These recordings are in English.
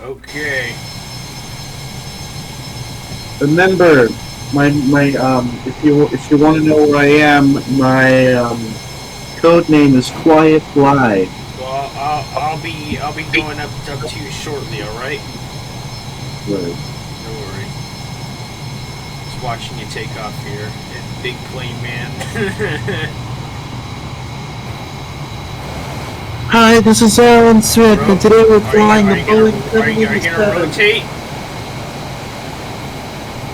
Okay. Remember, if you want to know where I am, my code name is Quiet Fly. Well, I'll be going up to you shortly. All right. Right. No worry. Just watching you take off here, and big plane man. Hi, this is Alan Smith, and today we're flying the Boeing Are you gonna 787. rotate?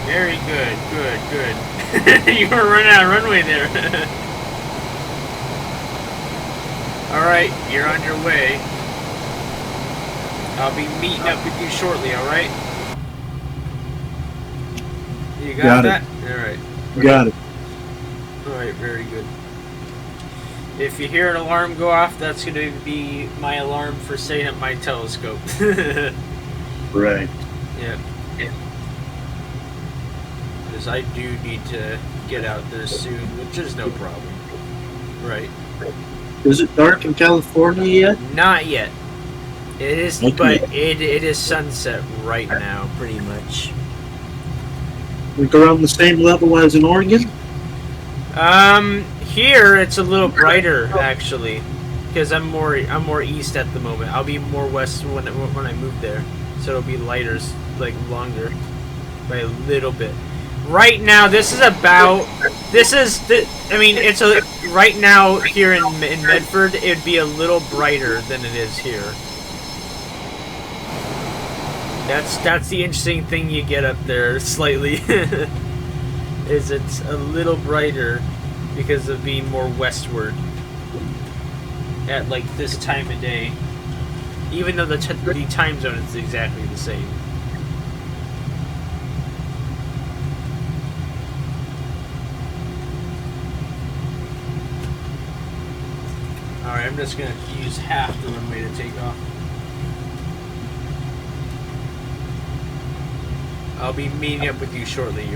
Very good, good. You were running out of runway there. Alright, you're on your way. I'll be meeting up with you shortly, alright? You got that? Alright. Got it. Alright, very good. If you hear an alarm go off, that's going to be my alarm for setting up my telescope. Right. Yeah. Because I do need to get out there soon, which is no problem. Right. Is it dark in California yet? Not yet. It is, Okay. but it is sunset right now, pretty much. Like around the same level as in Oregon? Here it's a little brighter actually, because I'm more east at the moment. I'll be more west when I move there, so it'll be lighter, like longer, by a little bit. Right now, I mean, it's right now here in Medford, it'd be a little brighter than it is here. That's the interesting thing you get up there slightly, is it's a little brighter because of being more westward at like this time of day, even though the time zone is exactly the same. Alright, I'm just going to use half the runway to take off. I'll be meeting up with you shortly.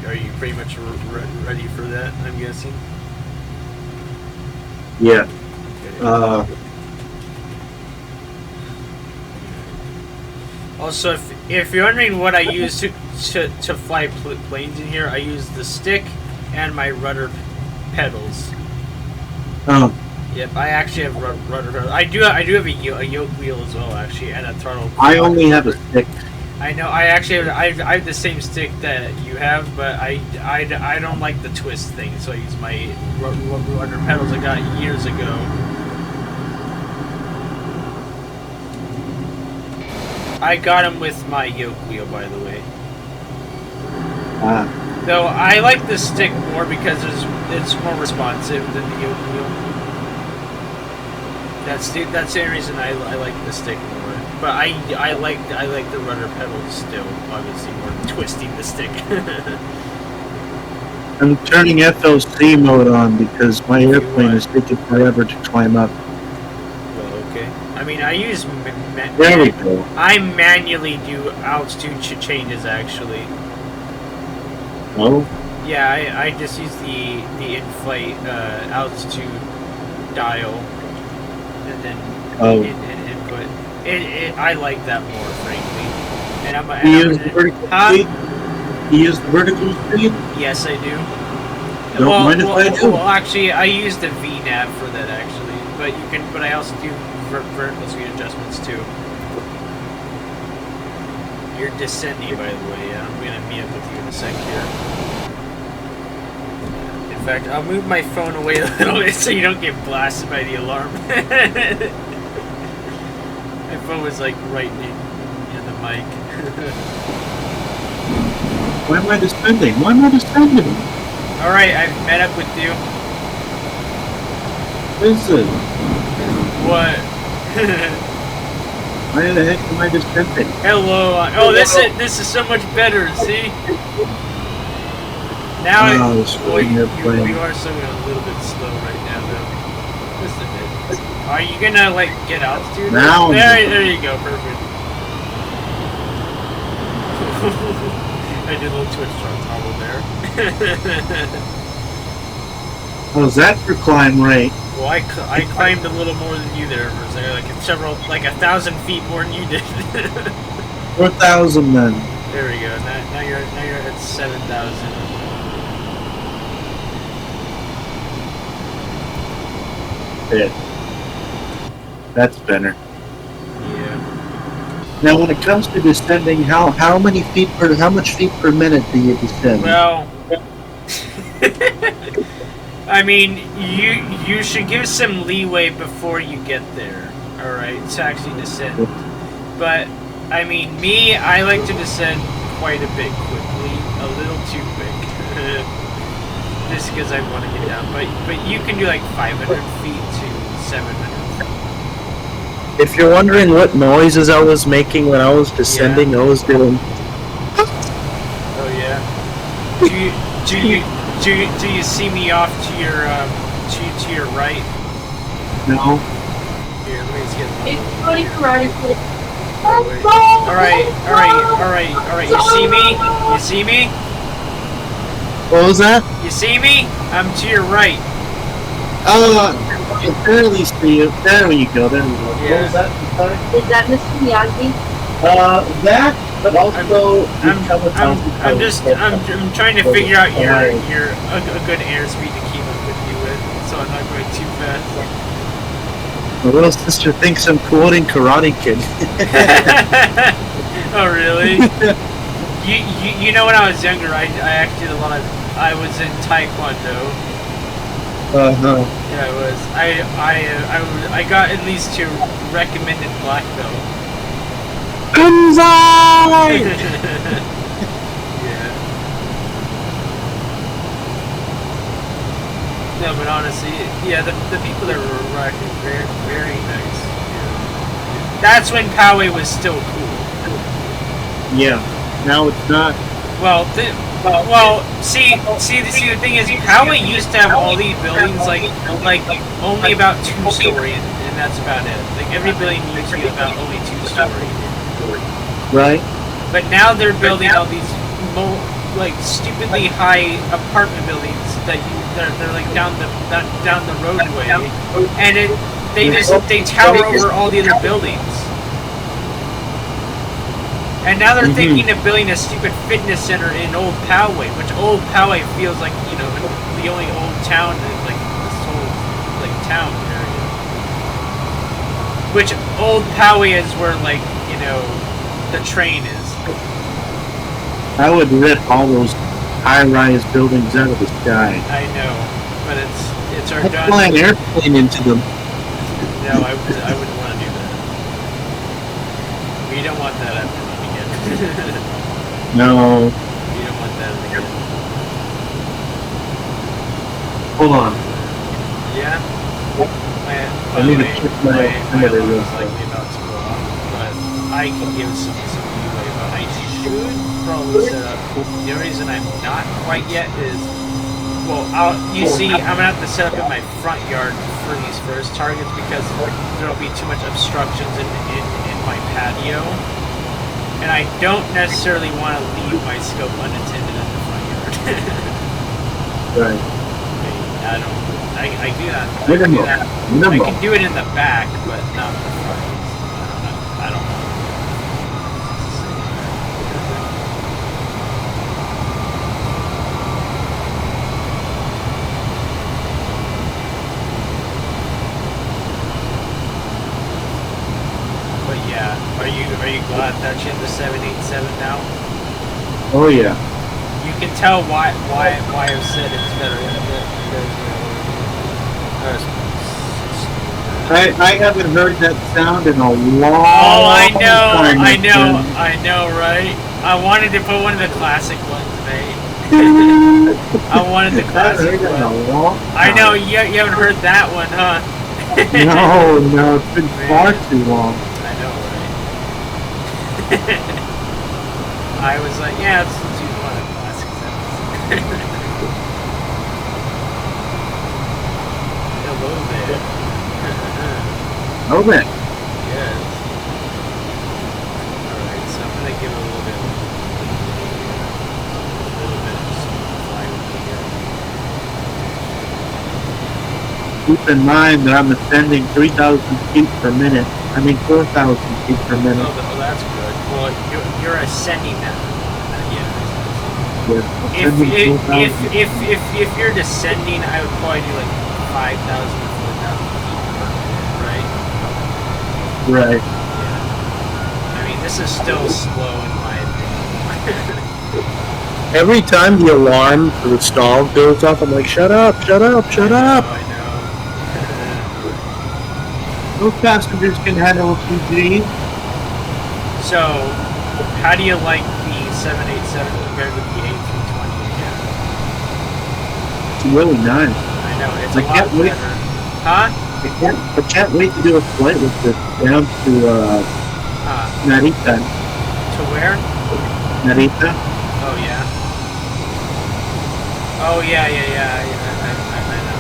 Are you pretty much ready for that, I'm guessing? Yeah. Okay. Also, if you're wondering what I use to fly planes in here, I use the stick and my rudder pedals. Oh. Yep, I actually have rudder pedals. I do have a yoke wheel as well, actually, and a throttle. I only have a stick. I know. I actually I have the same stick that you have, but I don't like the twist thing, so I use my rudder pedals I got years ago. I got them with my yoke wheel, by the way. Though I like the stick more because it's more responsive than the yoke wheel. That's the only reason I like the stick more. But I like the rudder pedals still, obviously more twisting the stick. I'm turning FLC mode on because my airplane is taking forever to climb up. Well, okay. I mean, I use There we go. I manually do altitude changes actually. Oh? Yeah, I just use the in-flight altitude dial and then input. I like that more, frankly. And You use the vertical speed? You use the vertical speed? Yes, I do. Don't mind if I do. Well, actually, I use the VNav for that actually, but I also do vertical speed adjustments too. You're descending, by the way. I'm gonna meet up with you in a sec here. In fact, I'll move my phone away a little bit so you don't get blasted by the alarm. My phone was like right in the mic. Why am I descending? Alright, I've met up with you. Listen. What? Why the heck am I descending? Hello. Oh, this is so much better, see? Now you are still going a little bit slow right now, though. Just a bit. Are you gonna like get altitude? Now. There you go, perfect. I did a little twitch toggle there. How's that for climb rate? Well, I climbed a little more than you there for a second, like 1,000 feet more than you did. 4,000 then. There we go. Now you're at 7,000. Yeah. That's better. Yeah. Now, when it comes to descending, how much feet per minute do you descend? Well, I mean, you should give some leeway before you get there. All right, to actually descend. But I mean, I like to descend quite a bit quickly, a little too quick, just because I want to get down. But you can do like 500 feet to 700 feet. If you're wondering what noises I was making when I was descending, I was doing. Oh yeah. Do you see me off to your right? No. Here, let me just get. It's funny karate kid. All right. You see me? You see me? What was that? You see me? I'm to your right. I can barely see you. There you go. There we go. Yeah. What was that? Sorry? Is that Mr. Miyagi? That, but also I'm trying to figure out your a good airspeed to keep up with you with, so I'm not going too fast. My little sister thinks I'm quoting Karate Kid. Oh really? You know when I was younger, I actually did a lot of. I was in Taekwondo. Uh-huh. Yeah, I was. I got at least to recommended black belt. Banzai! Yeah. No, but honestly, yeah, the people that were rocking very, very nice. Yeah. That's when Poway was still cool. Yeah. Now it's not. Well, see, the thing is, Poway used to have all these buildings like only about 2-story, and that's about it. Like every building used to be about only 2-story. Right? But now they're building all these like stupidly high apartment buildings that they're like down the roadway, and they tower over all the other buildings. And now they're thinking of building a stupid fitness center in Old Poway, which Old Poway feels like, you know, the only old town in like this whole like town area. Which Old Poway is where like, you know, the train is. I would rip all those high-rise buildings out of the sky. I know, but it's our I'd done. fly an airplane into them. No, I wouldn't want to do that. We don't want that happening again. No. We don't want that again. Hold on. Yeah? I need to check my limiter real is likely about to go off, but I can give some leeway, but I should probably set up. The only reason I'm not quite yet is, well, you see, I'm gonna have to set up in my front yard for these first targets because there'll be too much obstructions in my patio, and I don't necessarily want to leave my scope unattended in the front yard. Right. I don't. I do that. I Minimum. can do it in the back, but not in the front. I don't know. But yeah, are you glad that you have the 787 now? Oh yeah. You can tell why I've said it's better. I haven't heard that sound in a long Oh, I time. know, right? I wanted to put one of the classic ones, mate. I wanted the classic one. I know, you haven't heard that one, huh? No, it's been far too long. I know, right? I was like, yeah, let's use one of the classics. Hello there. Oh man. Yes. Alright, so I'm gonna give it a little bit of some fly with Keep in mind that I'm ascending 3,000 feet per minute. I mean 4,000 feet per minute. Oh, that's good. Well, you're ascending that. Yeah. Yeah. If you're descending, I would probably do like 5,000 to 4,000 feet per minute, right? Right. Yeah. I mean, this is still slow in my opinion. Every time the alarm for the stall goes off, I'm like, shut up, shut up, shut up. I know. Those passengers can handle a few G's. So, how do you like the 787 compared with the A320 again? It's really nice. I know, it's I a lot can't wait. better. Huh? I can't wait to do a flight with this down to Narita. To where? Narita. Oh, yeah. Oh, yeah, I know.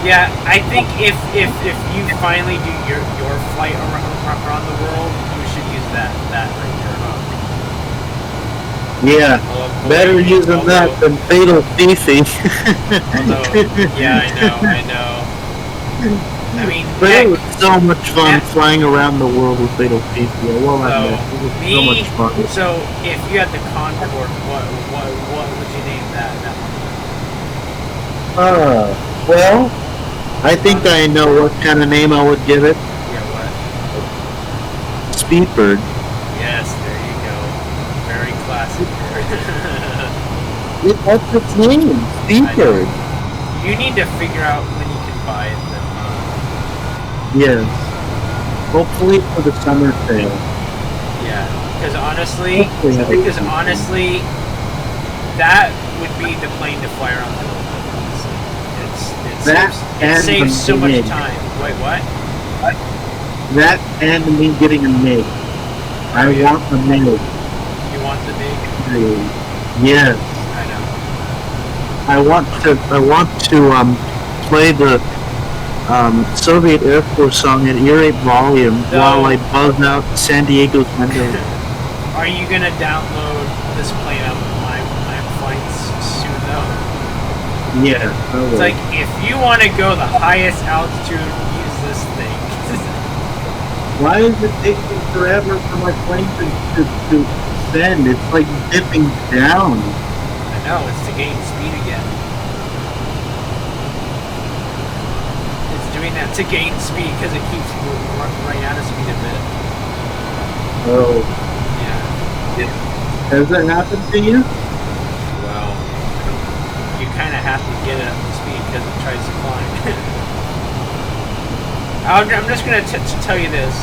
Yeah, I think if you finally do your flight around the world, you should use that right there, huh? Yeah, better using that than Fatal Fifi. Yeah, I know. I mean, But heck, it was so much fun flying around the world with Fatal Fifi. I will admit, it was so much fun. So if you had the Concorde, what would you name that one? Well, I think I know what kind of name I would give it. Yeah, what? Speedbird. Yes, there you go. Very classic. What's its name? Speedbird. You need to figure out when you can buy it, though. Yes. Hopefully for the summer sale. Yeah, because honestly, that would be the plane to fly around the world. It saves so much time. Wait, what? That and me getting a MiG. I want a MiG. You want the MiG? Yes. I know. I want to play the Soviet Air Force song at irate volume while I buzz out San Diego's window. Are you gonna download this plane on my flights soon though? Yeah. It's like if you want to go the highest altitude, use this thing. Why is it taking forever for my plane to send? It's like dipping down. I know, it's to gain speed again. It's doing that to gain speed because it keeps running out of speed a bit. Oh. Yeah. Has that happened to you? Well, you kind of have to get it up to speed because it tries to climb. I'm just going to tell you this.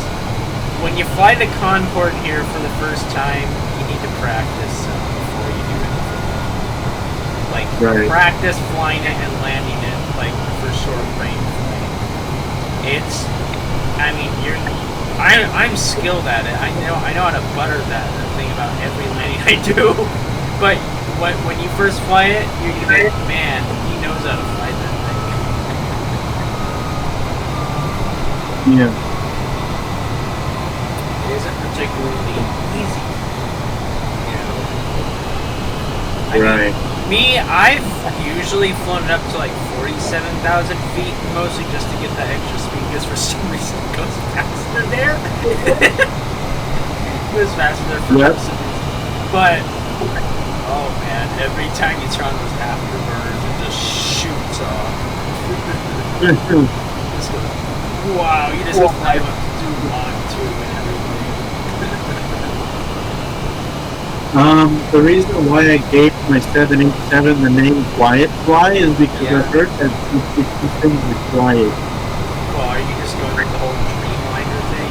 When you fly the Concorde here for the first time, you need to practice before you do anything. Like, practice flying it and landing it, like, for short range flight. I'm skilled at it. I know how to butter that thing about every landing I do. But when you first fly it, you're gonna be like, man, he knows how to fly that thing. Yeah. It isn't particularly easy. You know? I've usually flown it up to like 47,000 feet, mostly just to get that extra speed, because for some reason it goes faster there. It goes faster there for some reason. But, oh man, every time you turn on those afterburners, it just shoots off. Wow, you just fly up to Mach 2 and everything. The reason why I gave my 787 the name Quiet Fly is because I heard that these things are quiet. Well, are you just going with the whole Dreamliner thing?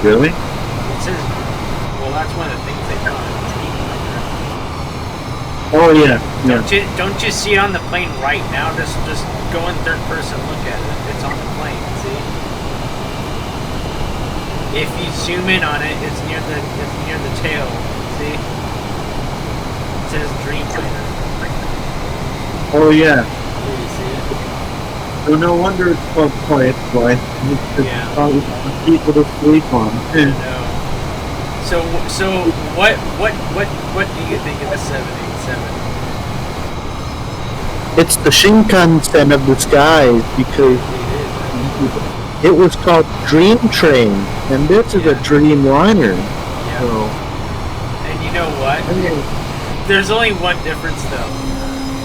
Really? It says, well, that's one of the things they found. Oh yeah. Don't you see it on the plane right now? Just go in third person, look at it. It's on the plane. See? If you zoom in on it, it's near the tail. See? It says Dreamliner. Oh yeah. You see it? So no wonder it's called Quiet Fly. It's probably people to sleep on. I know. So what do you think of the 787? It's the Shinkansen of the skies because It was called Dream Train, and this is a Dreamliner. Yeah. So, And you know what? There's only one difference though.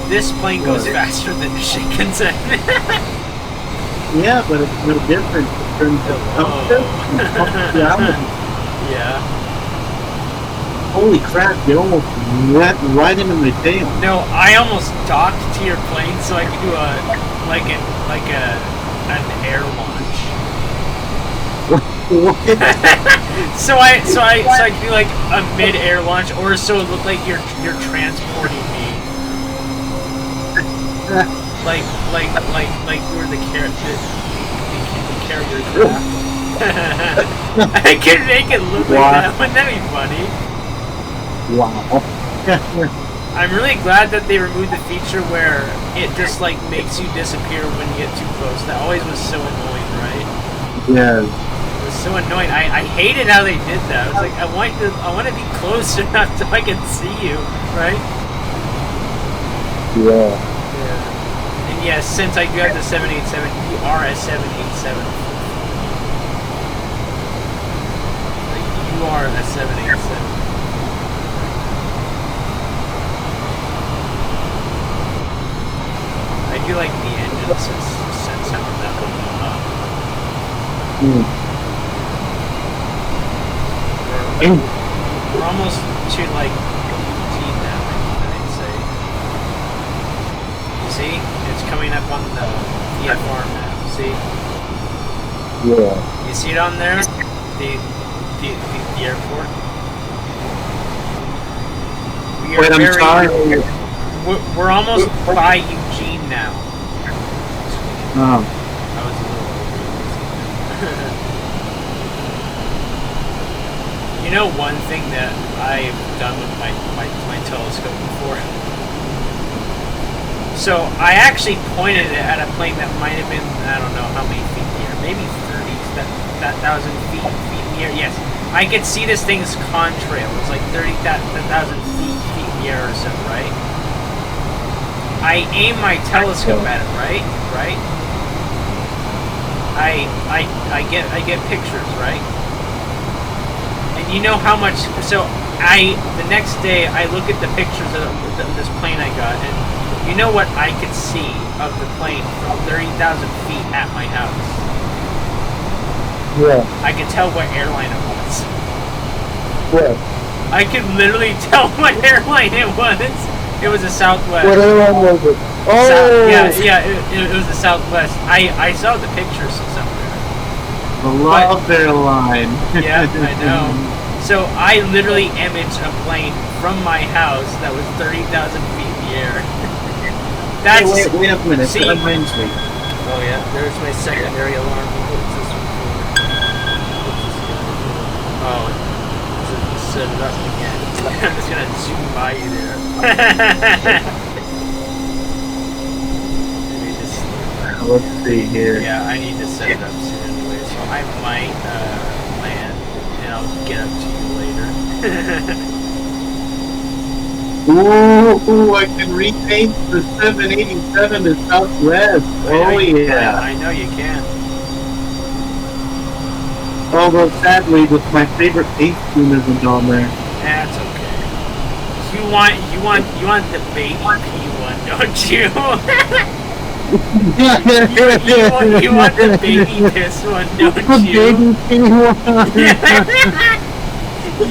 This plane goes What? faster than the Shinkansen. Yeah, but it's no different in terms of comfort and functionality. Yeah. Holy crap, you almost went right into my tail. No, I almost docked to your plane so I could do an air launch. So I could do like a mid-air launch, or so it looked like you're transporting me. Like you were the carrier craft. I could make it look like that. Wouldn't that be funny? Wow. I'm really glad that they removed the feature where it just like makes you disappear when you get too close. That always was so annoying, right? Yes. It was so annoying. I hated how they did that. I was like, I want to be close enough so I can see you, right? Yeah. Yeah. And yes, since I do have the 787, you are a 787. Like, you are a 787. I do like the engine since having that open up. We're almost to like T now, I'd say. You see? It's coming up on the VFR map. See? Yeah. You see it on there? The airport? We are Wait, I'm sorry. We're almost by Eugene now. Oh. I was a little over. You know one thing that I've done with my telescope before? So I actually pointed it at a plane that might have been, I don't know how many feet in the air, maybe 30, that 1,000 feet in the air. Yes, I could see this thing's contrail. It was like 30,000 feet in the air or so, right? I aim my telescope at it, right? I get pictures, right? And you know how much? So the next day I look at the pictures of this plane I got, and you know what I could see of the plane from 30,000 feet at my house. Yeah. I could tell what airline it was. Yeah. I could literally tell what airline it was. It was a Southwest. What airline was it? Oh! It was the Southwest. I saw the pictures somewhere. The Love Airline. Yeah, I know. So I literally imaged a plane from my house that was 30,000 feet in the air. That's Wait a minute. See? That reminds me. Oh yeah, there's my secondary alarm. What's this one for? Oh, set it up again. I'm just gonna zoom by you there. Maybe just. Let's see here. Yeah, I need to set it up soon anyway, so I might land, and I'll get up to you later. Ooh, I can repaint the 787 to Southwest. Oh yeah. I know you can. Although sadly, with my favorite paint scheme isn't on there. That's okay. You want the baby P1, don't you? you want the baby piss one, don't you? Baby P1.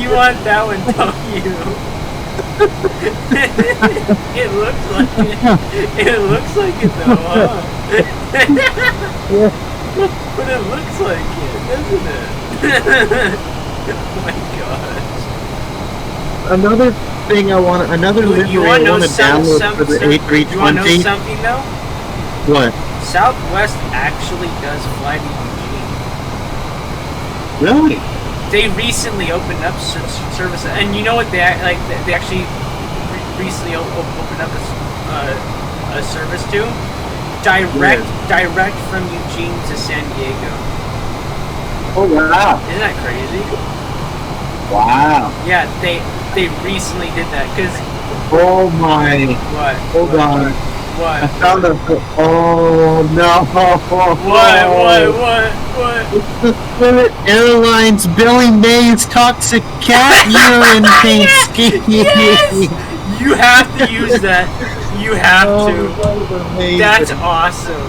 You want that one, don't you? It looks like it. It looks like it though, huh? But it looks like it, doesn't it? Oh my gosh. Another thing another livery You I want to know want to download for the A320. You want to know something though? What? Southwest actually does fly to Eugene. Really? They recently opened up service, and you know what? They actually recently opened up a service to direct from Eugene to San Diego. Oh wow! Isn't that crazy? Wow! Yeah, they recently did that because Oh my! what? Hold on. What? I found a. Oh no! What? It's the Spirit Airlines Billy Mays toxic cat urine paint scheme. Yes! You have to use that. You have to. That's awesome.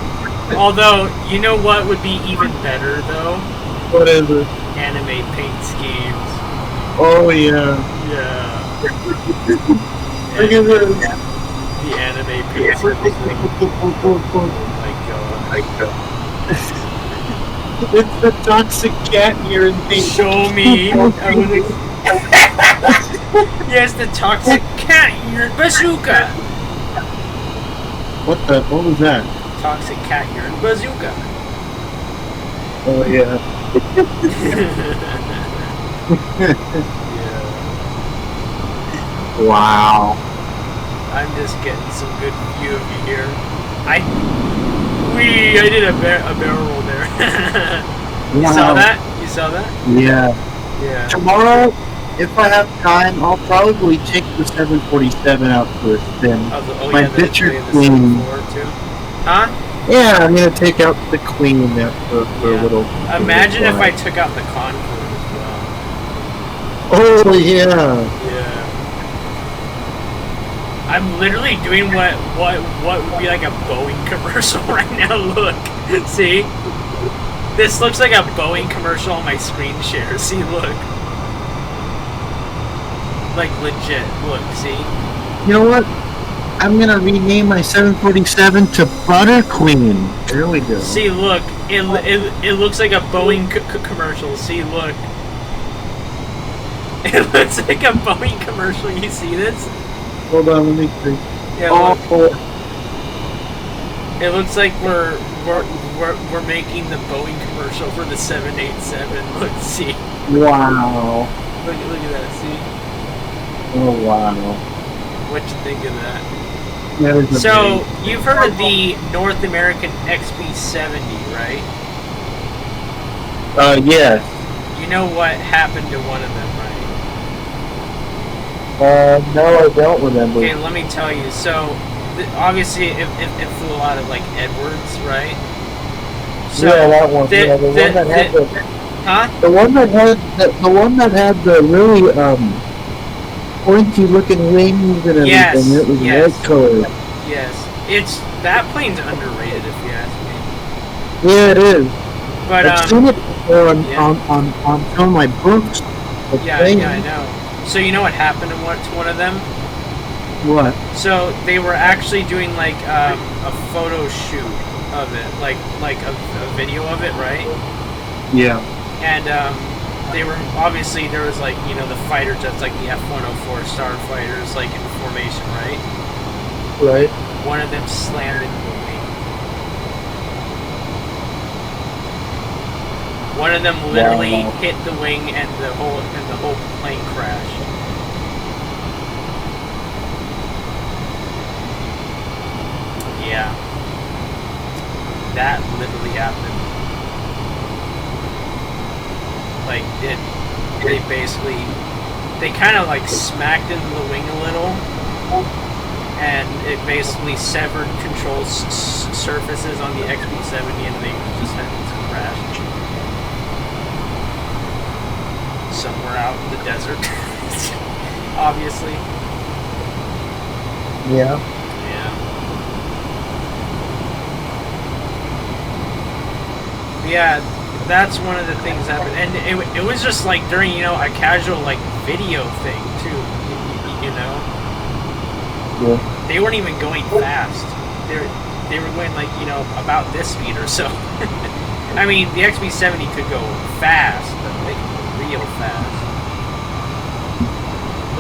Although, you know what would be even better though? What is it? Anime paint schemes. Oh yeah. Yeah. Look at this. The anime paint schemes. Oh my god. It's the toxic cat urine paint. Show me. Yes, the toxic cat urine bazooka. What was that? Toxic cat urine bazooka. Oh yeah. Yeah. Wow. I'm just getting some good view of you here. I did a barrel roll there. You saw that? You saw that? Yeah. Yeah. Tomorrow, if I have time, I'll probably take the 747 out for a spin. My picture queen. Too. Huh? Yeah, I'm gonna take out the queen for a little. Imagine if I took out the Concorde as well. Oh yeah. Yeah. I'm literally doing what would be like a Boeing commercial right now. Look, see, this looks like a Boeing commercial on my screen share. See, look, like legit. Look, see. You know what? I'm gonna rename my 747 to Butter Queen. There we go. See, look, it looks like a Boeing commercial. See, look, it looks like a Boeing commercial. You see this? Hold on, let me see. Yeah, Oh, look. It looks like we're making the Boeing commercial for the 787. Look, see. wow. Look at that. See. Oh wow. What you think of that? That is So amazing. you've heard of the North American XB70, right? Yes. You know what happened to one of them, right? No, I don't remember. Okay, let me tell you. So obviously, it flew out of like Edwards, right? So yeah, that one. Yeah, the one that had the. Huh? The one that had the really pointy looking wings and everything. Yes, It was yes. red colored. Yes, that plane's underrated if you ask me. Yeah, it is. But I've seen it before on some of my books. yeah, I know. So you know what happened to one of them? What? So they were actually doing like a photo shoot of it, like a video of it, right? Yeah. And they were obviously there was like the fighter jets like the F-104 starfighters like in formation, right? Right. One of them slammed into the wing. One of them literally hit the wing and the whole plane crashed. Yeah. That literally happened. Like they kind of like smacked into the wing a little, and it basically severed control surfaces on the XB70, and they just had to crash somewhere out in the desert. Obviously. Yeah. Yeah, that's one of the things that happened, and it was just like during a casual like video thing too, Yeah. They weren't even going fast. They were going like about this speed or so. I mean, the XB70 could go fast, but like real fast,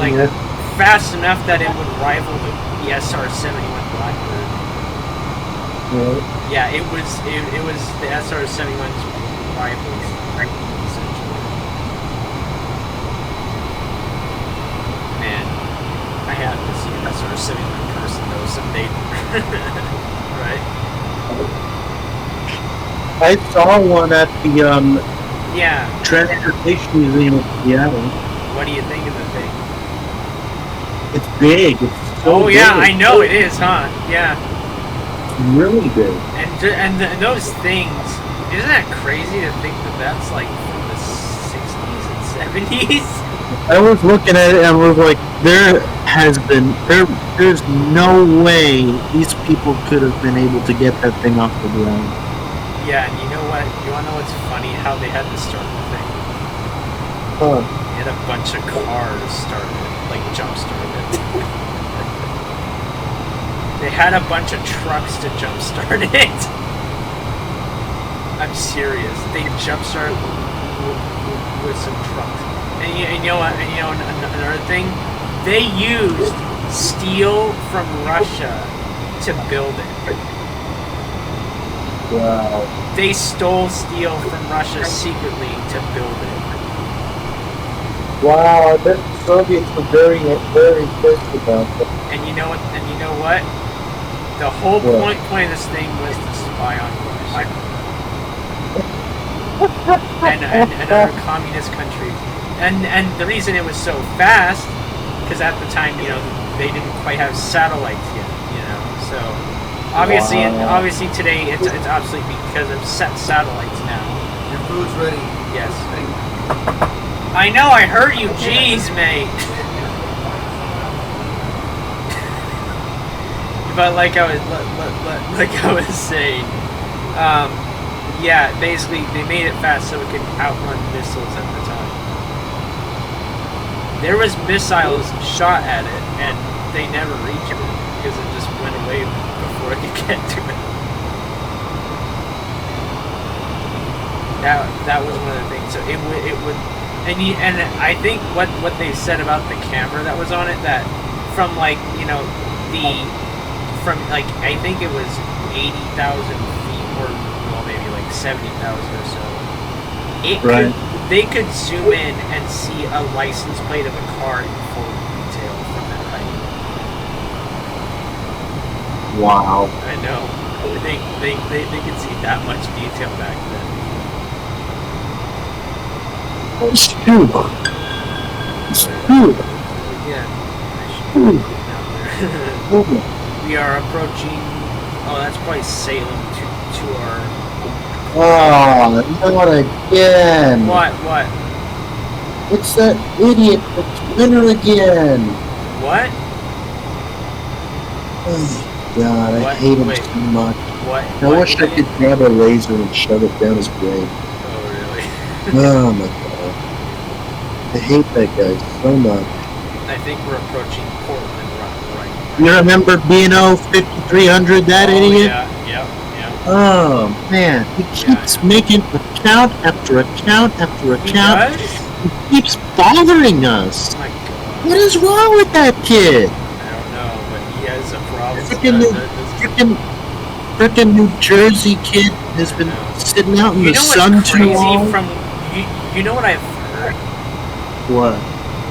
like fast enough that it would rival the SR-71 Blackbird. Yeah, it was the SR-71's rival, essentially. Man, I have to see an SR-71 person though someday. Right? I saw one at the Yeah. Transportation Museum in Seattle. What do you think of the thing? It's big. It's so Oh yeah, big. I know it is, huh? Yeah. really big. And those things, isn't that crazy to think that that's like from the 60s and 70s? I was looking at it and was like, there's no way these people could have been able to get that thing off the ground. Yeah, and you know what? You wanna know what's funny? How they had to start the thing? Huh. They had a bunch of cars started, like jump started. They had a bunch of trucks to jump start it. I'm serious. They jump started with some trucks. And you know what? And you know another thing, they used steel from Russia to build it. Wow. They stole steel from Russia secretly to build it. Wow, I bet the Soviets were very, very pissed about that. And you know what? And you know what? The whole What? point of this thing was to spy on Russia and other communist countries. And the reason it was so fast, because at the time, you know, they didn't quite have satellites yet, you know. So obviously, Wow. obviously today it's obsolete because of satellites now. Your food's ready. Yes. I know. I heard you. Jeez, mate. But like I was saying, yeah, basically they made it fast so it could outrun missiles at the time. There was missiles shot at it, and they never reached it because it just went away before it could get to it. That was one of the things. So it would, and I think what they said about the camera that was on it, that from like, you know, from like, I think it was 80,000 feet, or well, maybe like 70,000 or so. Right. They could zoom in and see a license plate of a car in full detail from that height. Wow. I know. They could see that much detail back then. Shoot. Again, I should put it down there. We are approaching. Oh, that's probably Salem to our. Oh, not again. What? It's that idiot that's winner again. What? Oh, God, I What? hate him Wait. so much. What? I wish I could grab a razor and shove it down his brain. Oh, really? Oh my God. I hate that guy so much. I think we're approaching Portland right. You remember B&O 5300, that Oh, idiot? Yeah. Oh, man. He keeps making account after account after He account. does? He keeps bothering us. Oh my God. What is wrong with that kid? I don't know, but he has a problem. Frickin' New Jersey kid has been sitting out in You the know sun what's too crazy long. from you know what I've heard? What?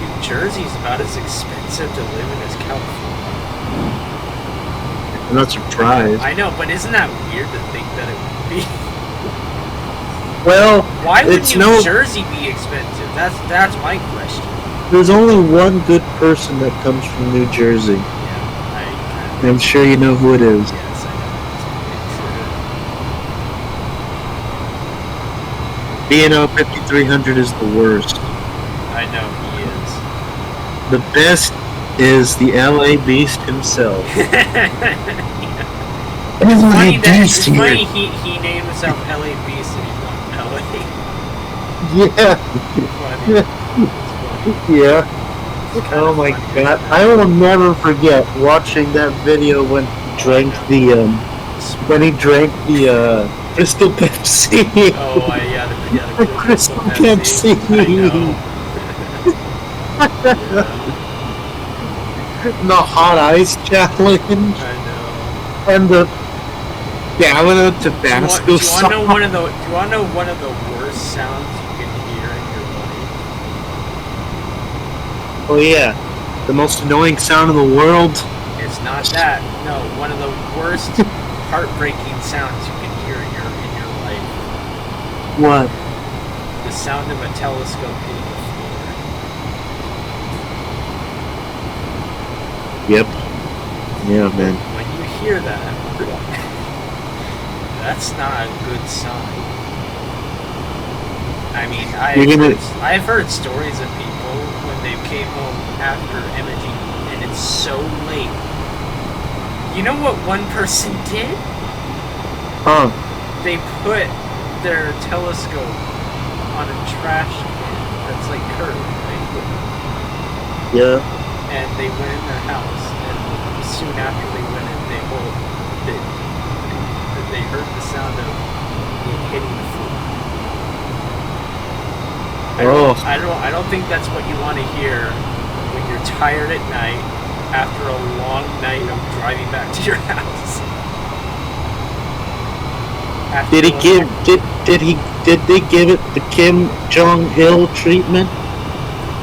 New Jersey's about as expensive to live in as California. I'm not surprised. I know, but isn't that weird to think that it would be? Well, Why would it's New Jersey be expensive? That's my question. there's only one good person that comes from New Jersey. Yeah, I'm sure you know who it is. yes, I B&O 5300 is the worst. know. I know he is. The best is the LA Beast himself. It's funny LA that Beast it's funny here. he named himself LA Beast and he's not from LA. Yeah, Funny. It's funny. yeah. It's kinda Oh my funny. God! I will never forget watching that video when he drank the Crystal Pepsi. Oh, yeah, The Crystal Pepsi. The hot ice challenge I know. and the gallon of Tabasco Do you sauce. want to know one of the worst sounds you can hear in your life? Oh yeah, the most annoying sound in the world. It's not that. No, one of the worst heartbreaking sounds you can hear in your life. What? The sound of a telescope hitting the floor. Yep. Yeah, man. When you hear that, That's not a good sign. I mean, I've heard stories of people when they came home after imaging and it's so late. You know what one person did? Huh. They put their telescope on a trash can that's like curved, right? Yeah. And they went in their house, and soon after they went in, they heard the sound of it hitting the floor. I don't think that's what you want to hear when you're tired at night after a long night of driving back to your house. Did they give it the Kim Jong-il treatment?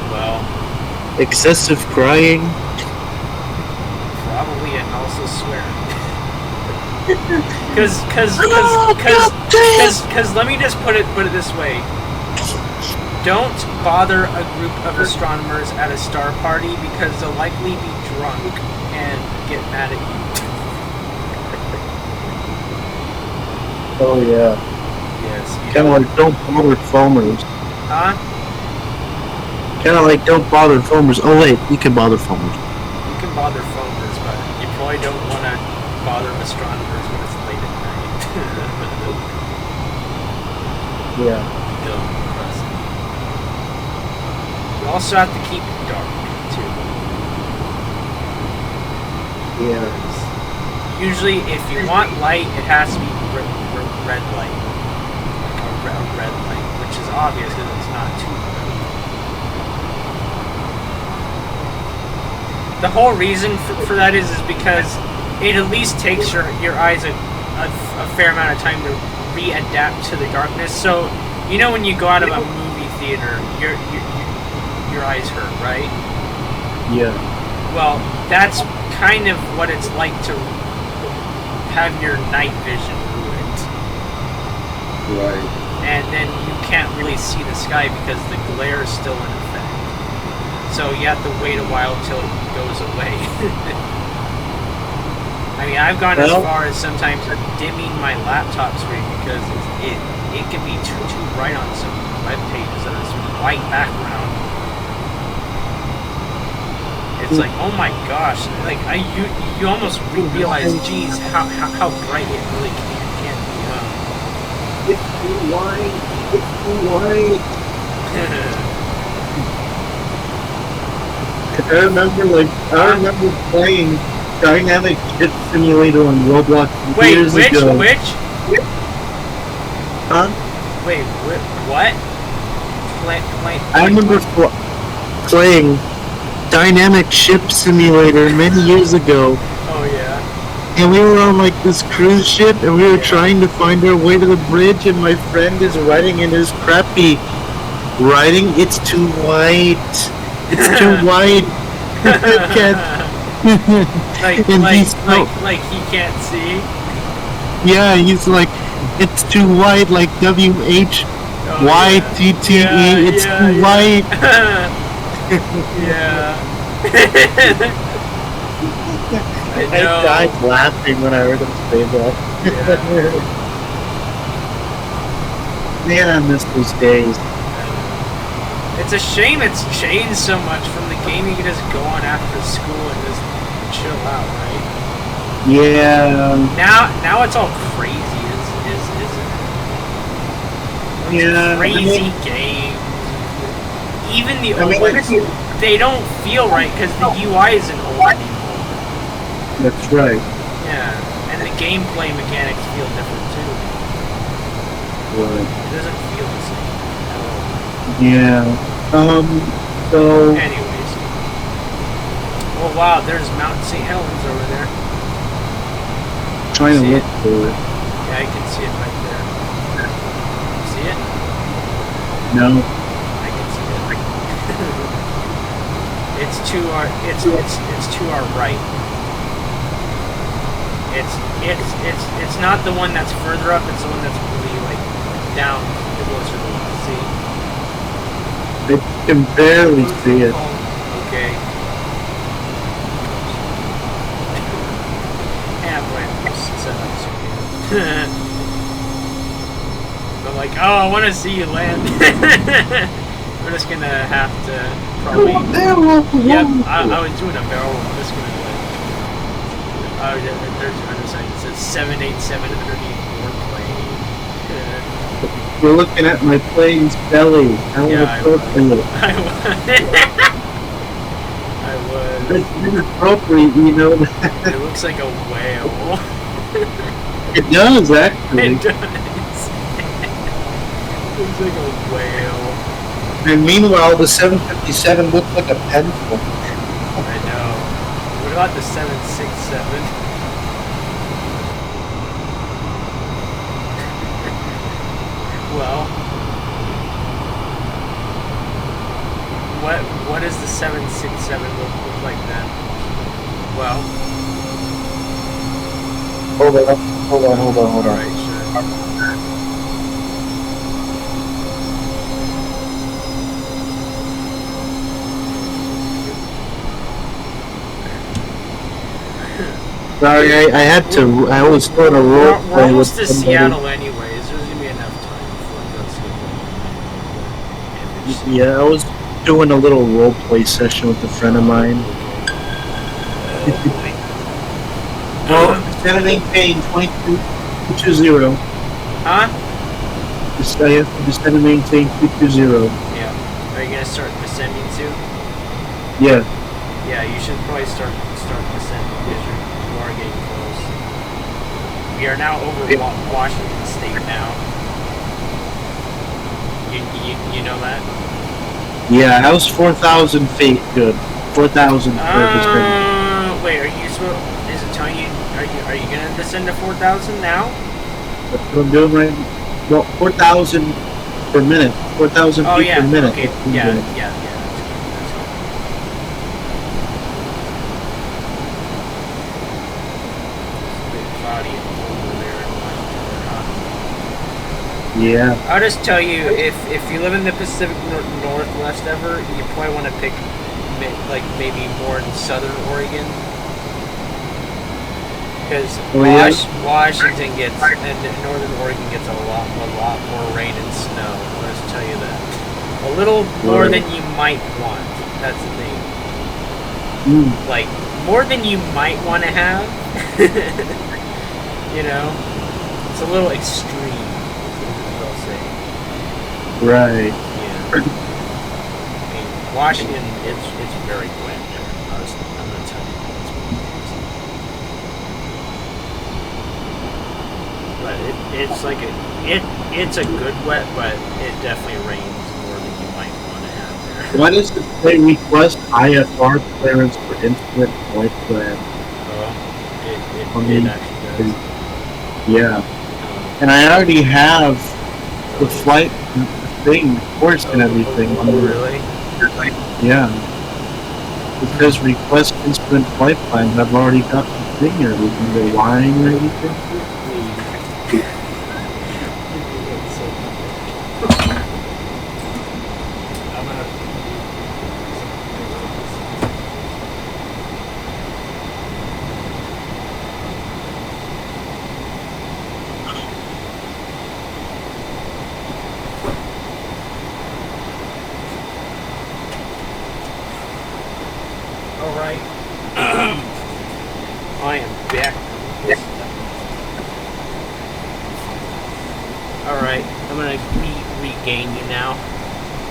Well, Excessive crying? probably, and also swearing. Cause let me just put it this way. Don't bother a group of astronomers at a star party because they'll likely be drunk and get mad at you. Oh yeah. Yes. Kind of like don't bother foamers. Huh? Kind of like don't bother foamers. Oh wait, you can bother foamers. You can bother foamers, but you probably don't want to bother astronomers when it's late at night. Yeah. Don't trust me. You also have to keep it dark, too. Yeah. Usually, if you want light, it has to be red light. Like a red light, which is obvious because it's not too bright. The whole reason for that is because it at least takes your eyes a fair amount of time to readapt to the darkness. So, you know when you go out of a movie theater, your eyes hurt, right? Yeah. Well, that's kind of what it's like to have your night vision ruined. Right. And then you can't really see the sky because the glare is still in effect. So you have to wait a while till it goes away. I mean, I've gone as far as sometimes dimming my laptop screen because it can be too bright on some web pages that is white background. It's like, oh my gosh, like you almost realize, geez, how bright it really can be. It's too white. It's too white. I remember playing Dynamic Ship Simulator on Roblox years ago. Which? Huh? Wait, what? I remember playing Dynamic Ship Simulator many years ago. Oh yeah. And we were on like this cruise ship and we were trying to find our way to the bridge and my friend is writing in his crappy writing, it's too white. It's too white. like he can't see. Yeah, he's like, it's too white, like WHYTTE, it's too white. Yeah. I died laughing when I heard him say that. Yeah. Man, I miss those days. It's a shame it's changed so much from the game you can just go on after school and just chill out, right? Yeah. Now it's all crazy, isn't it? Yeah. Crazy games. Even the old ones, they don't feel right because the UI isn't old anymore. That's right. Yeah, and the gameplay mechanics feel different too. Right. It doesn't feel the same at all. Yeah. So. Anyways. Oh wow, there's Mount St. Helens over there. Trying to look for it. Yeah, I can see it right there. See it? No. I can see it. It's to our right. It's not the one that's further up. It's the one that's really like down closer to the sea. I can barely see it. Okay. Yeah, boy, set up so like, oh, I want to see you land. We're just gonna have to probably. Yep, I was doing a barrel roll. I'm just gonna do it. Oh, yeah, there's another sign. It says 787 underneath warplane. You're looking at my plane's belly. How Yeah, inappropriate. I was. It's inappropriate, you know that. It looks like a whale. It does, actually. It does. It looks like a whale. And meanwhile, the 757 looked like a pencil. I know. What about the 767? Well, what does the 767 look like then? Well, Hold on. alright, sure. Sorry, I was doing a role We're play with almost to somebody. Seattle anyways. There's gonna be enough time before it goes to Yeah, I was doing a little role play session with a friend of mine. Well, instead of maintaining 2220, Huh? instead of maintain 220. Yeah. Are you gonna start descending soon? Yeah. Yeah, you should probably start descending because you are getting close. We are now over Washington State now. You know that? Yeah, I was 4,000 feet. Good. 4,000 Wait, are you supposed? Is it telling you? Are you gonna descend to 4,000 now? That's what I'm doing right now. Well, 4,000 per minute. 4,000 Oh feet yeah. per minute. Okay. That's what I'm Yeah. doing. Yeah. Yeah. That's good. It's a bit cloudy over there in Washington, huh? Yeah. I'll just tell you, if you live in the Pacific Northwest ever, you probably want to pick like maybe more in Southern Oregon, because Washington gets and Northern Oregon gets a lot more rain and snow. I'll just tell you that. A little more than you might want. That's the thing. Like more than you might want to have. You know, it's a little extreme. I'll say. Right. Yeah. I mean, Washington, it's very wet there. I'm gonna tell you that. But it's like it's a good wet, but it definitely rains more than you might want to have there. Why does it say request IFR clearance for instrument flight plan? It I mean, actually does. Yeah. And I already have the flight thing, course and everything. Oh, really? Yeah. Because request instrument flight plans, I've already got the thing and everything, the line and everything. Alright. I am back. Alright, I'm gonna regain you now.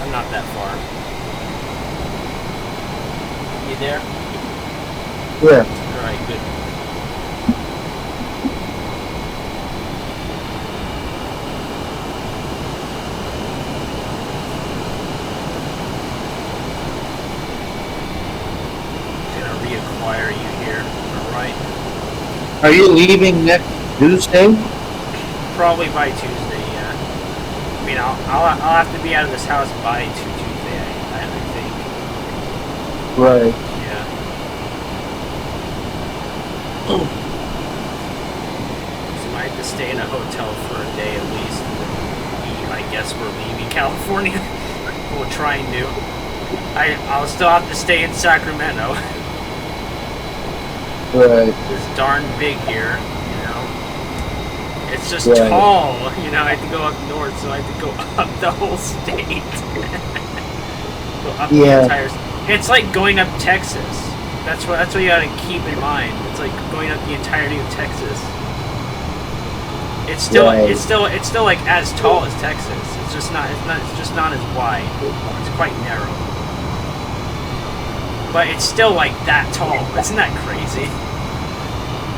I'm not that far. You there? Yeah. Alright, good. Gonna reacquire you here, alright? Are you leaving next Tuesday? Probably by Tuesday, yeah. I mean, I'll have to be out of this house by Tuesday, I think. Right. Yeah. So I might have to stay in a hotel for a day at least. I guess we're leaving California. We'll try and do. I'll still have to stay in Sacramento. Right. It's darn big here, you know. It's just Right. tall, you know. I had to go up north, so I had to go up the whole state. Go up the Yeah. entire. It's like going up Texas. That's what you gotta keep in mind. It's like going up the entirety of Texas. It's still Right. it's still like as tall as Texas. It's just not as wide. It's quite narrow. But it's still like that tall. Isn't that crazy?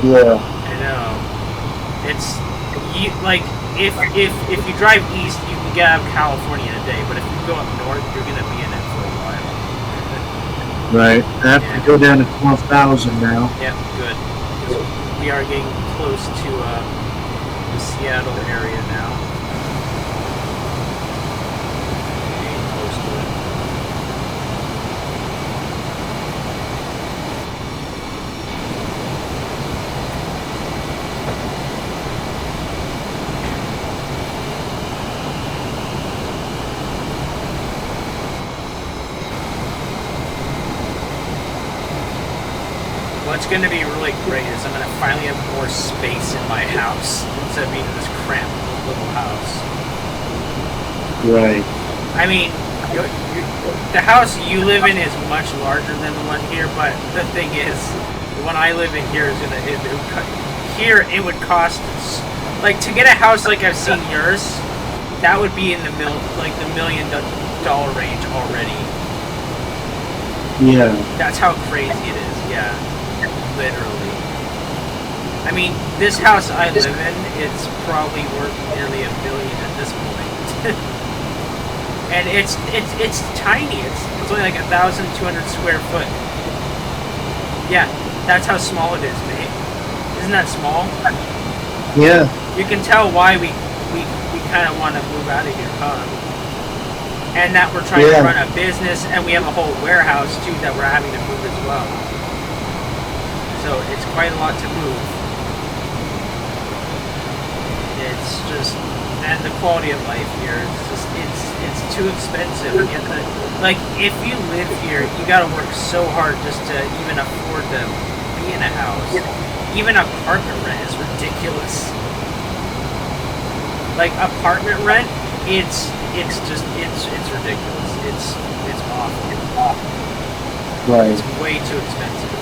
Yeah. I know. It's like if you drive east, you can get out of California in a day. But if you go up north, you're gonna be in it for a while. Right. I have to go down to 12,000 now. Yep, good. We are getting close to the Seattle area now. Getting close to it. What's going to be really great is I'm going to finally have more space in my house instead of being in this cramped little house. Right. I mean, the house you live in is much larger than the one here, but the thing is, the one I live in here is here it would cost, like, to get a house like I've seen yours, that would be in the $1 million range already. Yeah. That's how crazy it is, yeah. Literally. I mean, this house I live in, it's probably worth nearly $1 billion at this point. And it's tiny. It's only like 1,200 square foot. Yeah, that's how small it is, mate. Isn't that small? Yeah. You can tell why we kind of want to move out of here, huh? And that we're trying to run a business, and we have a whole warehouse too that we're having to move as well. So it's quite a lot to move. It's just, and the quality of life here is just, it's too expensive. You have to, like, if you live here, you gotta work so hard just to even afford to be in a house. Even apartment rent is ridiculous. Like, apartment rent, it's ridiculous. It's awful. Right. It's way too expensive.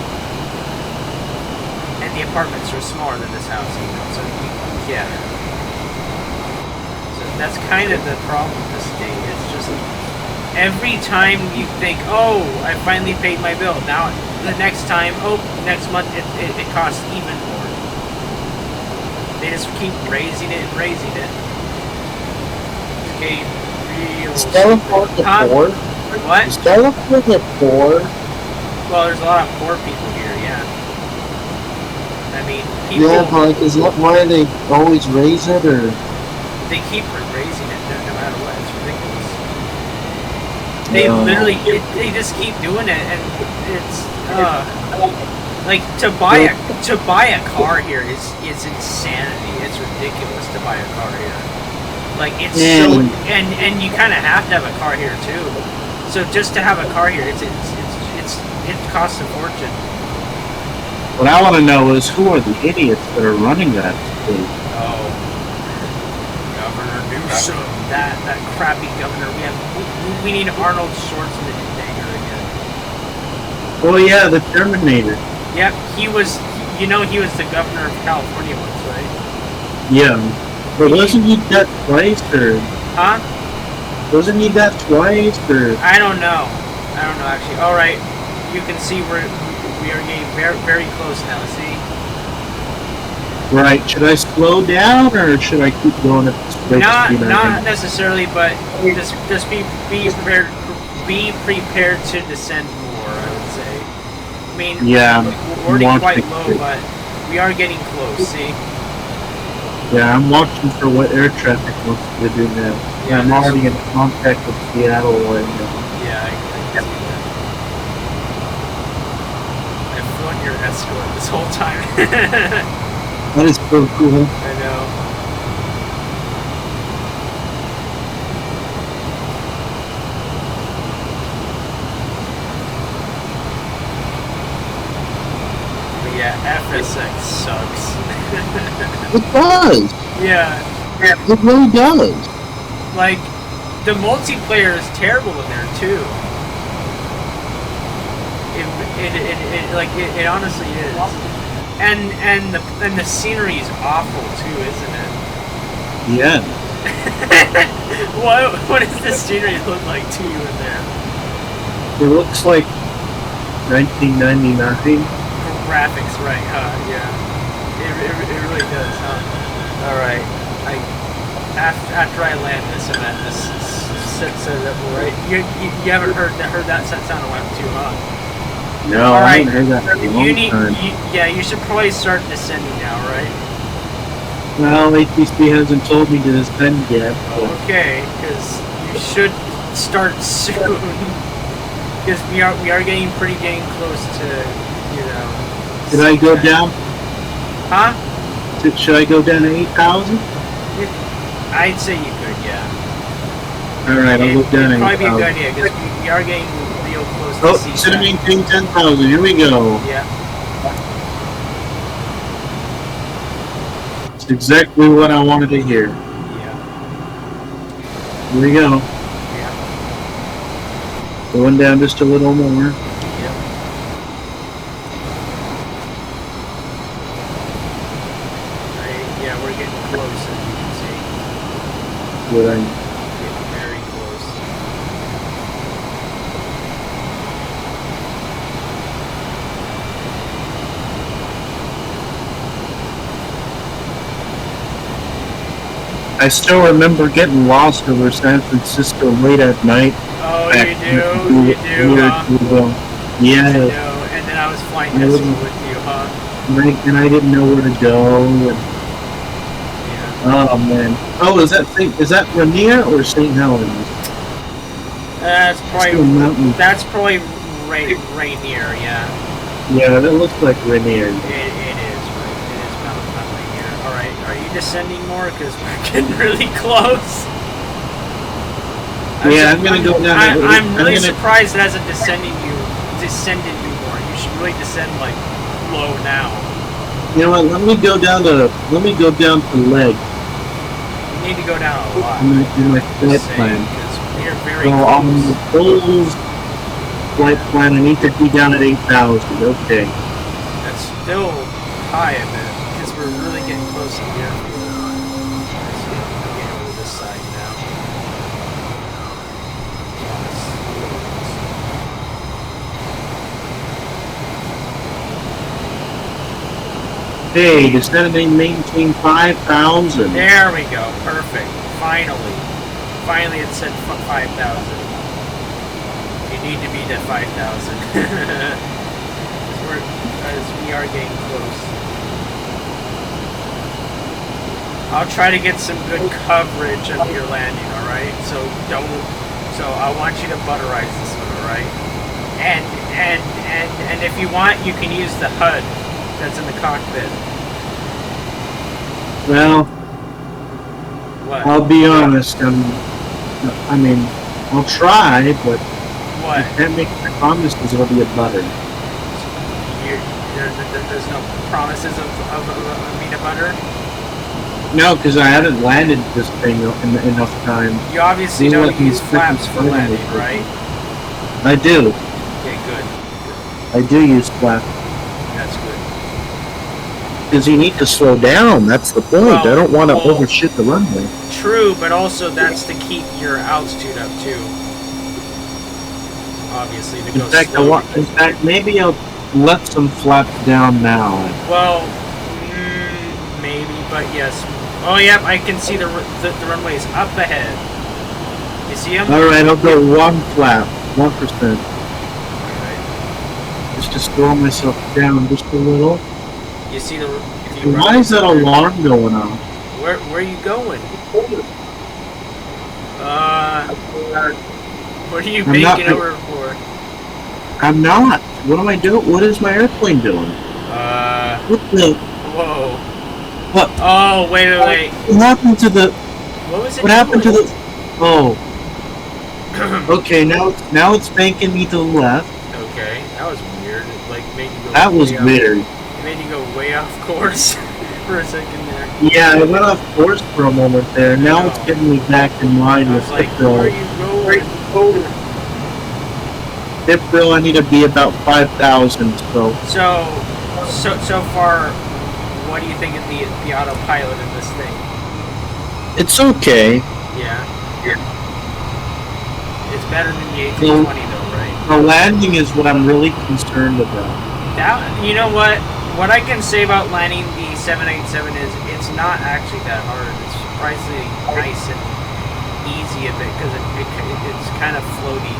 And the apartments are smaller than this house even, so yeah. So that's kind of the problem with the state. It's just every time you think, oh, I finally paid my bill. Now the next time, oh, next month it costs even more. They just keep raising it and raising it. It's getting real. Is California poor? What? Is California poor? Well, there's a lot of poor people here, yeah. I mean, people... Yeah, but like, is that why they always raise it, or? They keep raising it no matter what. It's ridiculous. They literally, they just keep doing it, and it's, like, to buy a car here is insanity. It's ridiculous to buy a car here. Like, it's so, and you kind of have to have a car here too. So just to have a car here, it costs a fortune. What I want to know is who are the idiots that are running that state? Oh, Governor Newsom, that crappy governor. We need Arnold Schwarzenegger again. Oh yeah, the Terminator. Yep, he was. You know, he was the governor of California once, right? Yeah, but wasn't he that twice, or? Huh? Wasn't he that twice, or? I don't know actually. All right, you can see we are getting very, very close now. See? Right. Should I slow down, or should I keep going at this rate? Not necessarily, but just be prepared. Be prepared to descend more. I would say. I mean, Yeah, we're already quite low, but we are getting close. See? Yeah, I'm watching for what air traffic wants to do now. Yeah, I'm already in contact with Seattle right now. Yeah, I can see that. I've flown your escort this whole time. That is so cool. I know. But yeah, FSX sucks. It does. Yeah, It really does. like the multiplayer is terrible in there too. It honestly is. And the scenery is awful too, isn't it? Yeah. What does the scenery look like to you in there? It looks like 1999. Graphics, right? Yeah. It really does, huh? All right. After I land this, I'm at this set up right. You haven't heard that sound of one too, huh? No, All I right. haven't heard that in a long time. Yeah, you should probably start descending now, right? Well, HTC hasn't told me to descend yet. But Okay, because you should start soon. Because we are getting close to, you know. Did I go down? Huh? Should I go down to 8,000? I'd say you could, yeah. All right, I'll go down It'd to probably be a 8,000. good idea because we are getting real close Oh, to sea. instead of maintain 10,000, here we go. Yeah. It's exactly what I wanted to hear. Yeah. Here we go. Yeah. Going down just a little more. Yeah. Right, yeah, we're getting close, as you can see. What I Getting very close. I still remember getting lost over San Francisco late at night. Oh, back you do, Yeah, You do, and then I was flying I Tesla wouldn't- with you, huh? and I didn't know where to go. And, Yeah. oh man! Oh, is that Rainier or St. Helens? That's Still probably mountain. Rainier, yeah. Yeah, that looks like Rainier. It is, right? It is Mount Rainier. Alright, are you descending more? Because we're getting really close. Yeah, I'm gonna go down. I'm really gonna- surprised it hasn't descended you more. You should really descend like low now. You know what? Let me go down to leg You need to go down a lot. in my flight plan. Because we are very So on the close. full flight plan, I need to be down at 8,000. Okay. That's still high a bit because we're really getting close to the airfield. So I'm getting over this side now. Hey, descending maintain 5,000. There we go. Perfect. Finally it said 5,000. You need to be to 5,000. As we are getting close. I'll try to get some good coverage of your landing, alright? So I want you to butterize this one, alright? And if you want, you can use the HUD that's in the cockpit. Well, What? I'll be honest. I'll try, but What? I can't make the promises it'll be a butter. There's no promises of peanut butter? No, because I haven't landed this thing in enough time. You obviously You don't let these use flaps for freaking landing, spiders- right? I do. Okay, good. I do use flap. That's good. Because you need to slow down. That's the point. Well, I don't want to well- overshoot the runway. True, but also that's to keep your altitude up too. Obviously, to go slow. In fact, maybe I'll let some flap down now. Well, maybe, but yes. Oh, yep, I can see the runways up ahead. You see them? All right, I'll go one flap, 1%. Alright. Just to slow myself down just a little. You see the? If you Why run- is that alarm going off? Where are you going? What are you I'm not- making over for? I'm not. What am I doing? What is my airplane doing? What the? Whoa. What? Oh, wait. What happened to the? What was it? What happened to doing? the? Oh. Okay, now it's banking me to the left. Okay, that was weird. It like made you go. That was way off- weird. It made you go way off course. for a second there. Yeah, I went off course for a moment there. Now it's getting me back in line I with was like, Tip where are Bill. you going? Tip Bill, I need to be about 5,000, so. So far, what do you think of the autopilot in this thing? It's okay. Yeah. It's better than the A320 though, right? The landing is what I'm really concerned about. That, you know what? What I can say about landing the 787 is it's not actually that hard. It's surprisingly nice and easy a bit because it's kind of floaty.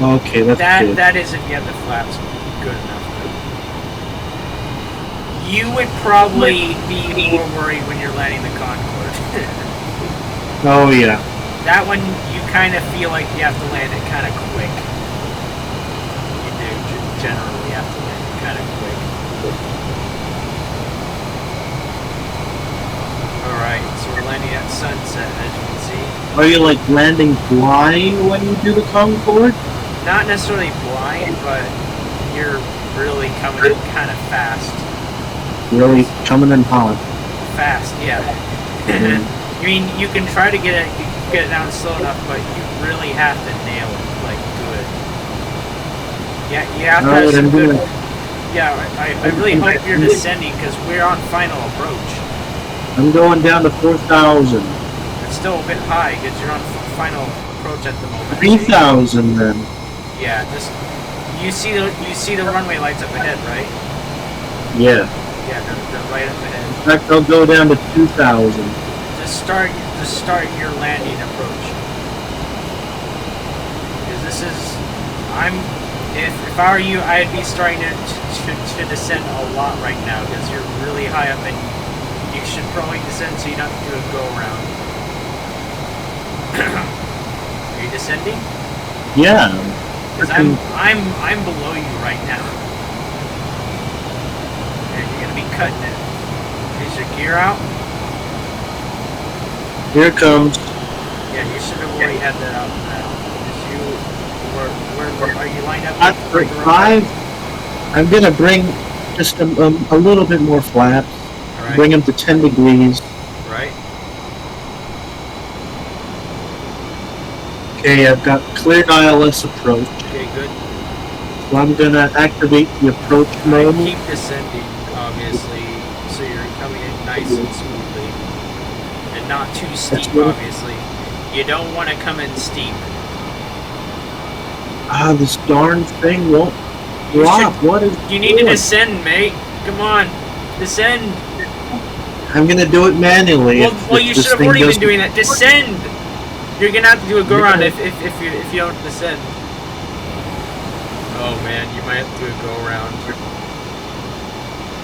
Okay, that's good. That is if you have the flaps good enough. You would probably be more worried when you're landing the Concorde. Oh, yeah. That one, you kind of feel like you have to land it kind of quick. You do generally have to land it kind of quick. Alright, so we're landing at sunset, as you can see. Are you, like, landing blind when you do the Concorde? Not necessarily blind, but you're really coming in kind of fast. Really coming in hot. Fast, yeah. I mean, you can try to get it down slow enough, but you really have to nail it, like, good. Yeah, you have to have some good... Yeah, I really hope you're descending, because we're on final approach. I'm going down to 4,000. It's still a bit high, because you're on final approach at the moment. 3,000 then. Yeah, just... You see the runway lights up ahead, right? Yeah. Yeah, they're right up ahead. In fact, I'll go down to 2,000. Just start your landing approach. Because this is, if I were you, I'd be starting to descend a lot right now because you're really high up and you should probably descend so you don't have to do a go around. Are you descending? Yeah. Because I'm below you right now. And you're gonna be cutting it. Is your gear out? Here it comes. Yeah, you should have already had that out now. Where are you lined up? At 5, I'm gonna bring just a little bit more flaps. Right. Bring them to 10 degrees. Right. Okay, I've got cleared ILS approach. Okay, good. So I'm gonna activate the approach mode. Keep descending, obviously, so you're coming in nice and smoothly. And not too steep, obviously. You don't want to come in steep. Ah, this darn thing won't drop. What is You need to descend, mate. Come on. Descend. I'm gonna do it manually. Well, you should have already been doing that. Descend! You're gonna have to do a go-around if you don't descend. Oh man, you might have to do a go-around.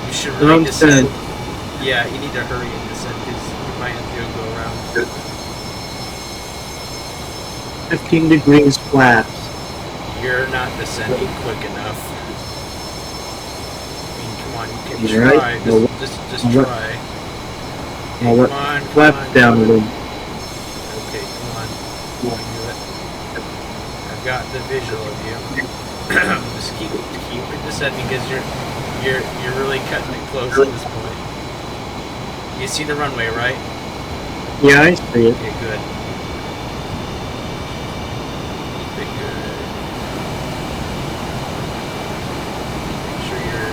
You should really descend. Yeah, you need to hurry and descend because you might have to do a go-around. 15 degrees flaps. You're not descending quick enough. I mean, come on, you can You're try. right. Just try. I'll let flaps down a little. Okay, come on. You can do it. I've got the visual of you. Just keep it descending because you're really cutting it close at this point. You see the runway, right? Yeah, I see it. Okay, good. Keep it good. Make sure you're...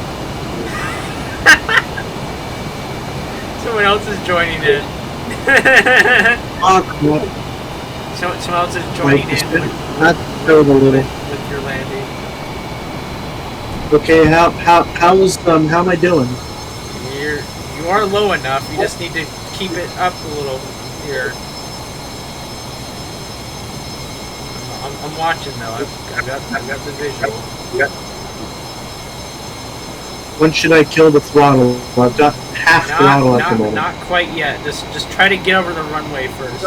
Someone else is joining in. Someone else is joining in Not so a little. with your landing. Okay, how am I doing? You are low enough. You just need to keep it up a little here. I'm watching though. I've got the visual. When should I kill the throttle? I've got half throttle at the moment. Not quite yet. Just try to get over the runway first.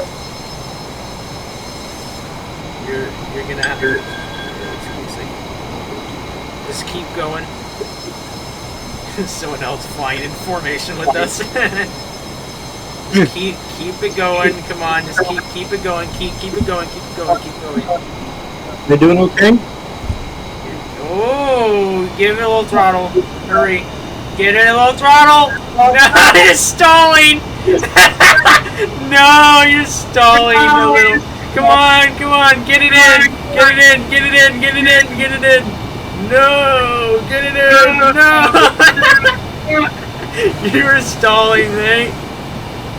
You're gonna have to. Just keep going. Someone else flying in formation with us. Just keep it going. Come on, just keep it going. Keep it going. Keep it going. Keep going. Am I doing okay? Oh, give it a little throttle. Hurry. Get in a little throttle. No, you're stalling. No, you're stalling a little. Come on, get it in. Get it in, get it in, get it in, get it in. No, get it in. No. You were stalling, mate.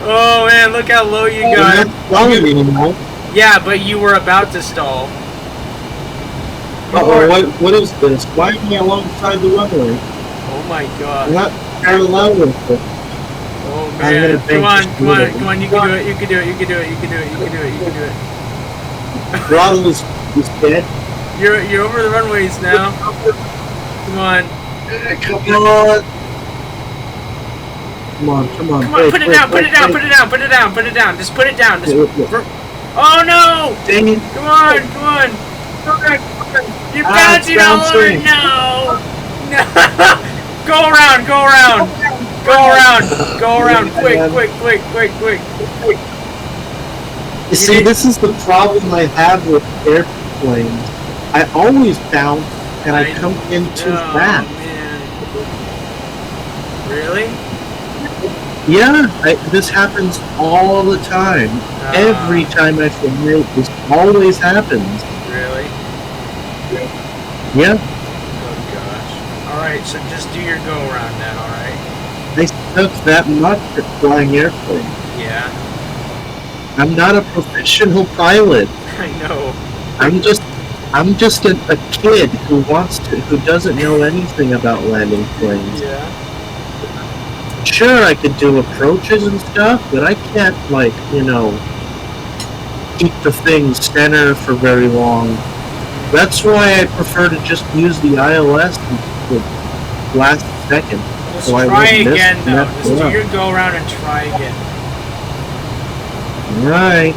Oh man, look how low you got. Yeah, but you were about to stall. What is this? Why am I alongside the runway? Oh my god. I'm not parallel with it. Oh man. Come on, you can do it, you can do it. Throttle is dead. You're over the runways now. Come on. Come on. Put it down. Just put it down. Oh no! Dang it. Come on. You're bouncing all over. No. Go around. Quick. You see, this is the problem I have with airplanes. I always bounce and I come in too fast. Man. Really? Yeah, this happens all the time. Every time I fly, this always happens. Really? Yeah. Oh gosh. Alright, so just do your go around then, alright? I suck that much at flying airplanes. Yeah. I'm not a professional pilot. I know. I'm just a kid who doesn't know anything about landing planes. Yeah. Sure, I could do approaches and stuff, but I can't, keep the thing center for very long. That's why I prefer to just use the ILS the last second. Let's try again, though. Just do your go around and try again. Right.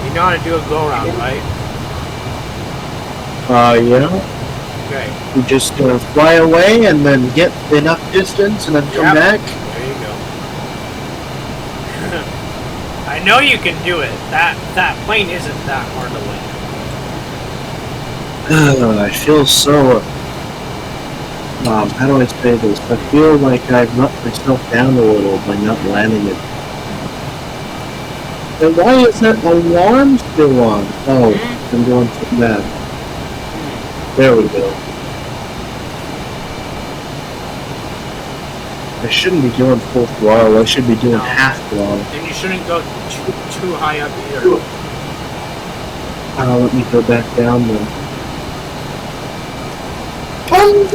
You know how to do a go around, right? Yeah. Okay. You just fly away and then get enough distance and then come back. There you go. I know you can do it. That plane isn't that hard to land. I feel so. How do I say this? I feel like I've let myself down a little by not landing it. And why is that alarm still on? Oh, I'm doing something bad. There we go. I shouldn't be doing full throttle. I should be doing half throttle. And you shouldn't go too high up either. Let me go back down then. You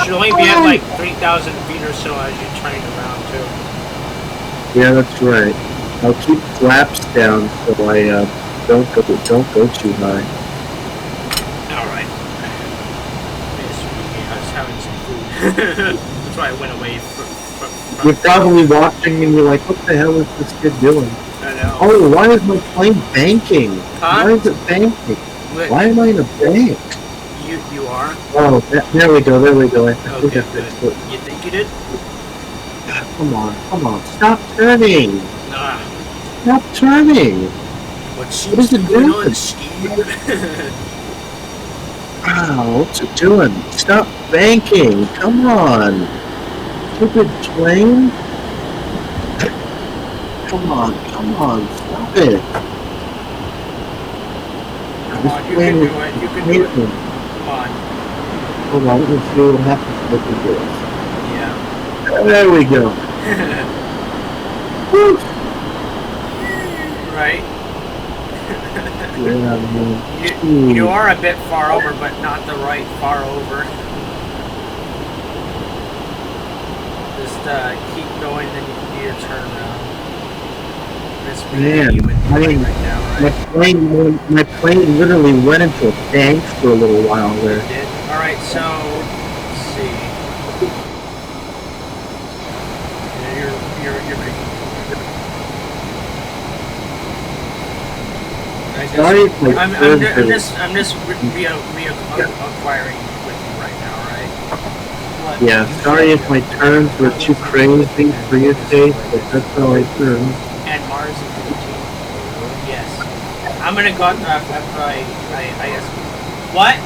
should only be at like 3,000 feet or so as you train around too. Yeah, that's right. I'll keep flaps down so I don't go too high. All right. I was having some food. That's why I went away from. You're probably watching and you're like, what the hell is this kid doing? I know. Oh, why is my plane banking? Huh? Why is it banking? Why am I in a bank? You are? Oh, there we go. I think Okay, I fixed good. it. You think you did? God, come on. Stop turning. Nah. Stop turning. What is it doing? What's it doing? Stop banking. Come on. Stupid plane. Come on. Stop it. Come on, you can do it. Come on. Hold on, let me see what happens with the door. Yeah. There we go. Woo. Right? Yeah, man. You are a bit far over, but not the right far over. Just keep going, then you can do your turnaround. Man, right now, right? my plane literally went into a bank for a little while there. Alright, so let's see. You're making. Sorry, I'm just reacquiring with you right now, right? What? Yeah, sorry if my turns were too crazy for your taste, but that's how I turn. And Mars into the team. Yes. I'm gonna go draft after I ask. What?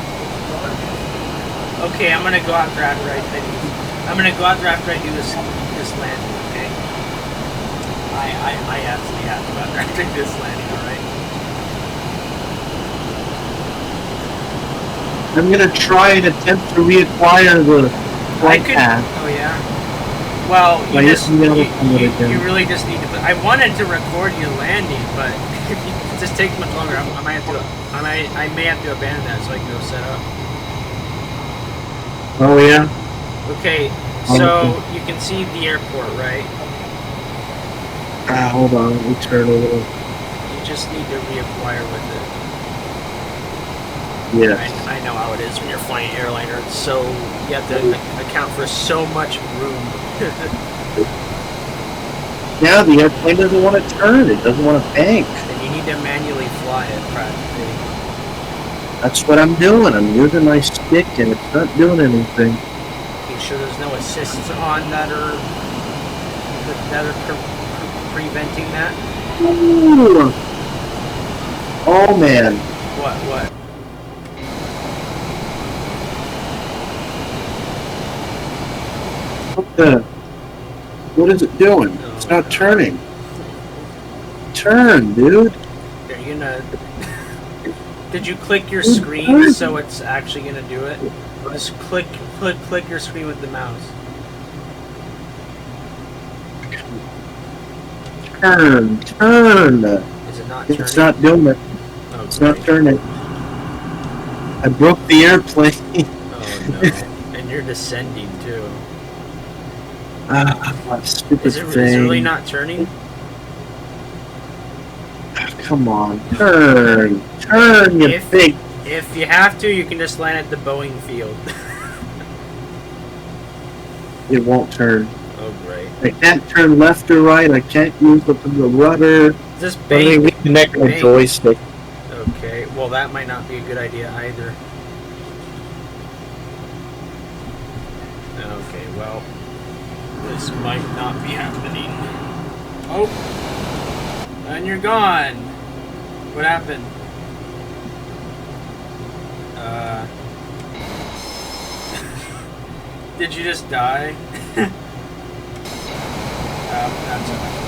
Okay, I'm gonna go out draft right. I'm gonna go out draft right. Do this landing. Okay. I absolutely have to go out draft this landing. All right. I'm gonna try and attempt to reacquire the flight path. Oh yeah. Well, By using the other one you again. really just need to. I wanted to record you landing, but if it just takes much longer, I may have to abandon that so I can go set up. Oh yeah? Okay, Oh, so okay. you can see the airport, right? Hold on, let me turn a little. You just need to reacquire with it. Yes. I know how it is when you're flying an airliner. So you have to account for so much room. Yeah, the airplane doesn't want to turn, it doesn't want to bank. And you need to manually fly it practically. That's what I'm doing. I'm using my stick and it's not doing anything. You sure there's no assists on that are preventing that? Ooh. Oh man. What? What is it doing? It's not turning. Turn, dude. Are you gonna? Did you click your screen so it's actually gonna do it? Just click your screen with the mouse. Turn. Is it not turning? It's not doing it. Oh, It's not turning. I broke the airplane. Oh no! And you're descending too. Stupid Is it thing. really not turning? Come on, turn, you big. If you have to, you can just land at the Boeing field. It won't turn. Oh great! I can't turn left or right. I can't use the rudder. Just Let me bank. reconnect my Bank. joystick. Okay, well that might not be a good idea either. Okay, well, this might not be happening. Oh, and you're gone. What happened? Did you just die? That's okay.